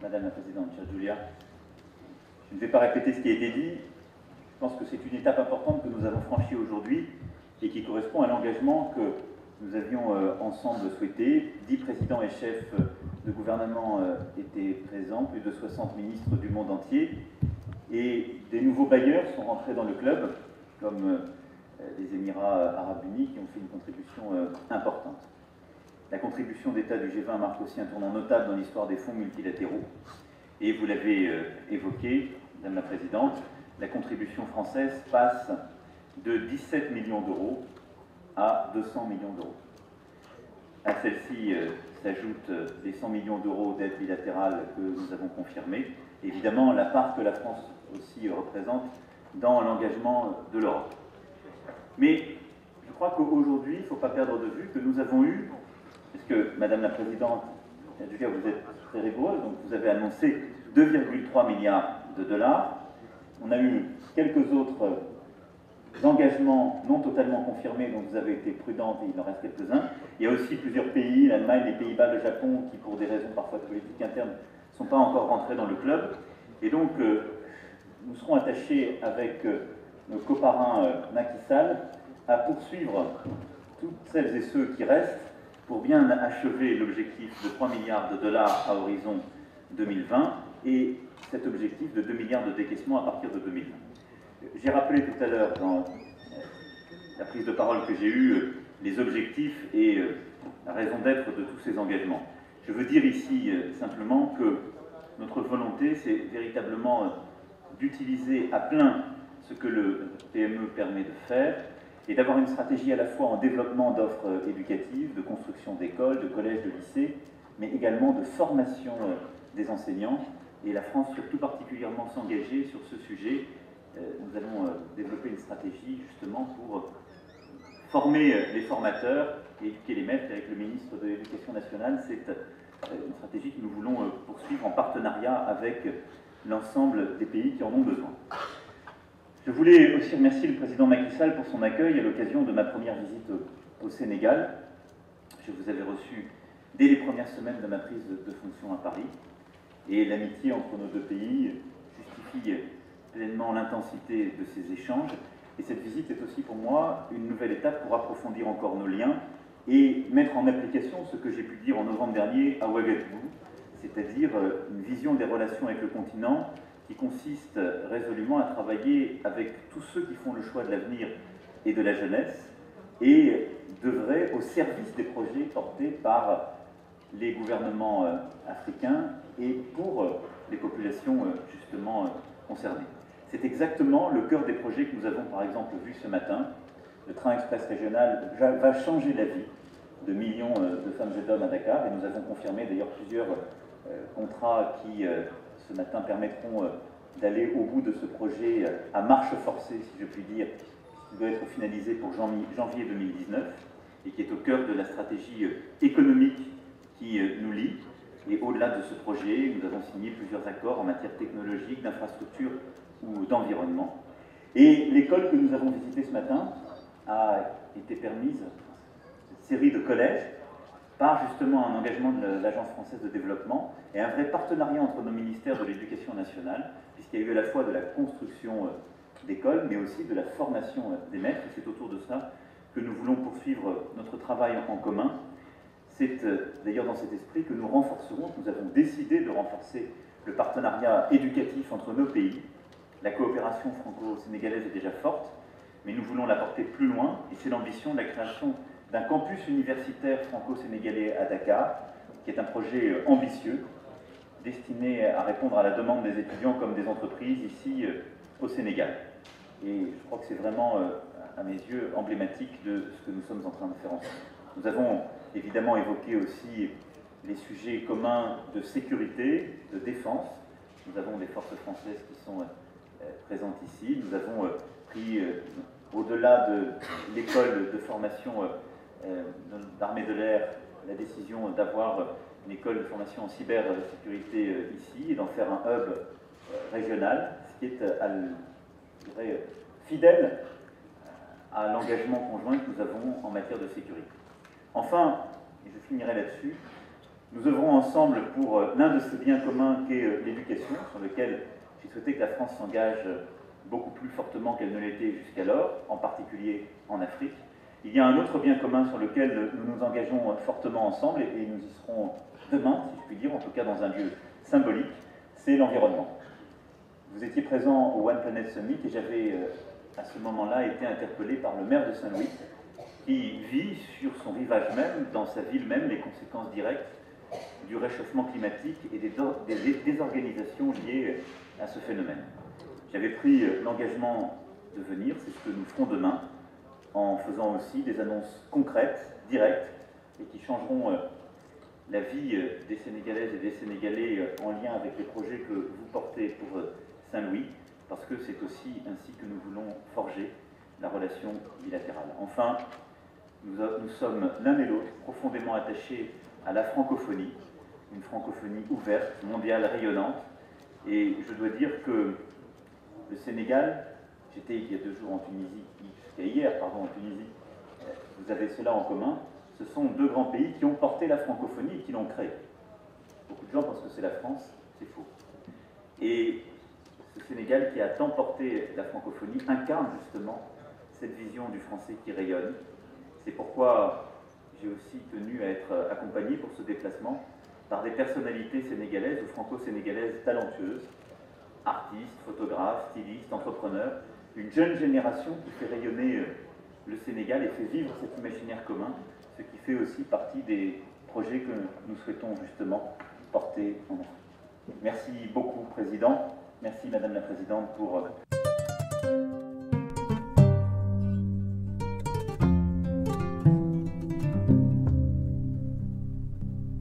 Madame la Présidente, chère Julia. Je ne vais pas répéter ce qui a été dit. Je pense que c'est une étape importante que nous avons franchie aujourd'hui et qui correspond à l'engagement que nous avions ensemble souhaité. 10 présidents et chefs de gouvernement étaient présents, plus de 60 ministres du monde entier, et des nouveaux bailleurs sont rentrés dans le club, comme les Émirats arabes unis, qui ont fait une contribution importante. La contribution d'État du G20 marque aussi un tournant notable dans l'histoire des fonds multilatéraux. Et vous l'avez évoqué, Madame la Présidente, la contribution française passe de 17 millions d'euros à 200 millions d'euros. À celle-ci s'ajoutent les 100 millions d'euros d'aide bilatérale que nous avons confirmée. Évidemment, la part que la France aussi représente dans l'engagement de l'Europe. Mais je crois qu'aujourd'hui, il ne faut pas perdre de vue que nous avons eu, parce que Madame la Présidente, Julia, vous êtes très rigoureuse, donc vous avez annoncé 2,3 milliards de dollars. On a eu quelques autres engagements non totalement confirmés, dont vous avez été prudente, et il en reste quelques-uns. Il y a aussi plusieurs pays, l'Allemagne, les Pays-Bas, le Japon, qui pour des raisons parfois de politique interne ne sont pas encore rentrés dans le club. Et donc, nous serons attachés avec nos coparrains Macky Sall à poursuivre toutes celles et ceux qui restent pour bien achever l'objectif de 3 milliards de dollars à horizon 2020 et cet objectif de 2 milliards de décaissements à partir de 2020. J'ai rappelé tout à l'heure dans la prise de parole que j'ai eue les objectifs et la raison d'être de tous ces engagements. Je veux dire ici simplement que notre volonté, c'est véritablement d'utiliser à plein ce que le PME permet de faire et d'avoir une stratégie à la fois en développement d'offres éducatives, de construction d'écoles, de collèges, de lycées, mais également de formation des enseignants. Et la France surtout particulièrement s'engager sur ce sujet. Nous allons développer une stratégie justement pour former les formateurs et éduquer les maîtres avec le ministre de l'Éducation nationale. C'est une stratégie que nous voulons poursuivre en partenariat avec l'ensemble des pays qui en ont besoin. Je voulais aussi remercier le président Macky Sall pour son accueil à l'occasion de ma première visite au Sénégal. Je vous avais reçu dès les premières semaines de ma prise de fonction à Paris. Et l'amitié entre nos deux pays justifie pleinement l'intensité de ces échanges. Et cette visite est aussi pour moi une nouvelle étape pour approfondir encore nos liens et mettre en application ce que j'ai pu dire en novembre dernier à Ouagadougou, c'est-à-dire une vision des relations avec le continent qui consiste résolument à travailler avec tous ceux qui font le choix de l'avenir et de la jeunesse et d'œuvrer au service des projets portés par les gouvernements africains et pour les populations justement concernées. C'est exactement le cœur des projets que nous avons par exemple vu ce matin. Le train express régional va changer la vie de millions de femmes et d'hommes à Dakar et nous avons confirmé d'ailleurs plusieurs contrats qui ce matin permettront d'aller au bout de ce projet à marche forcée, si je puis dire, qui doit être finalisé pour janvier 2019 et qui est au cœur de la stratégie économique qui nous lie. Et au-delà de ce projet, nous avons signé plusieurs accords en matière technologique, d'infrastructure ou d'environnement. Et l'école que nous avons visitée ce matin a été permise, cette série de collèges, par justement un engagement de l'Agence française de développement et un vrai partenariat entre nos ministères de l'Éducation nationale, puisqu'il y a eu à la fois de la construction d'écoles, mais aussi de la formation des maîtres. Et c'est autour de ça que nous voulons poursuivre notre travail en commun. C'est d'ailleurs dans cet esprit que nous renforcerons, que nous avons décidé de renforcer le partenariat éducatif entre nos pays. La coopération franco-sénégalaise est déjà forte, mais nous voulons la porter plus loin, et c'est l'ambition de la création d'un campus universitaire franco-sénégalais à Dakar, qui est un projet ambitieux, destiné à répondre à la demande des étudiants comme des entreprises ici au Sénégal. Et je crois que c'est vraiment, à mes yeux, emblématique de ce que nous sommes en train de faire ensemble. Nous avons évidemment évoqué aussi les sujets communs de sécurité, de défense. Nous avons des forces françaises qui sont présentes ici. Nous avons pris, au-delà de l'école de formation d'armée de l'air, la décision d'avoir une école de formation en cybersécurité ici et d'en faire un hub régional, ce qui est, je dirais, fidèle à l'engagement conjoint que nous avons en matière de sécurité. Enfin, et je finirai là-dessus, Nous œuvrons ensemble pour l'un de ces biens communs qu'est l'éducation, sur lequel j'ai souhaité que la France s'engage beaucoup plus fortement qu'elle ne l'était jusqu'alors, en particulier en Afrique. Il y a un autre bien commun sur lequel nous nous engageons fortement ensemble, et nous y serons demain, si je puis dire, en tout cas dans un lieu symbolique, c'est l'environnement. Vous étiez présent au One Planet Summit et j'avais à ce moment-là été interpellé par le maire de Saint-Louis qui vit sur son rivage même, dans sa ville même, les conséquences directes du réchauffement climatique et des désorganisations liées à ce phénomène. J'avais pris l'engagement de venir, c'est ce que nous ferons demain, en faisant aussi des annonces concrètes, directes, et qui changeront la vie des Sénégalaises et des Sénégalais en lien avec les projets que vous portez pour Saint-Louis, parce que c'est aussi ainsi que nous voulons forger la relation bilatérale. Enfin, nous sommes l'un et l'autre profondément attachés à la francophonie, une francophonie ouverte, mondiale, rayonnante, et je dois dire que le Sénégal, j'étais il y a 2 jours en Tunisie, jusqu'à hier, pardon, en Tunisie, vous avez cela en commun, ce sont 2 grands pays qui ont porté la francophonie et qui l'ont créée. Beaucoup de gens pensent que c'est la France, c'est faux. Et ce Sénégal qui a tant porté la francophonie incarne justement cette vision du français qui rayonne. C'est pourquoi j'ai aussi tenu à être accompagné pour ce déplacement par des personnalités sénégalaises ou franco-sénégalaises talentueuses, artistes, photographes, stylistes, entrepreneurs, une jeune génération qui fait rayonner le Sénégal et fait vivre cet imaginaire commun, ce qui fait aussi partie des projets que nous souhaitons justement porter en Afrique. Merci beaucoup, Président. Merci, Madame la Présidente, pour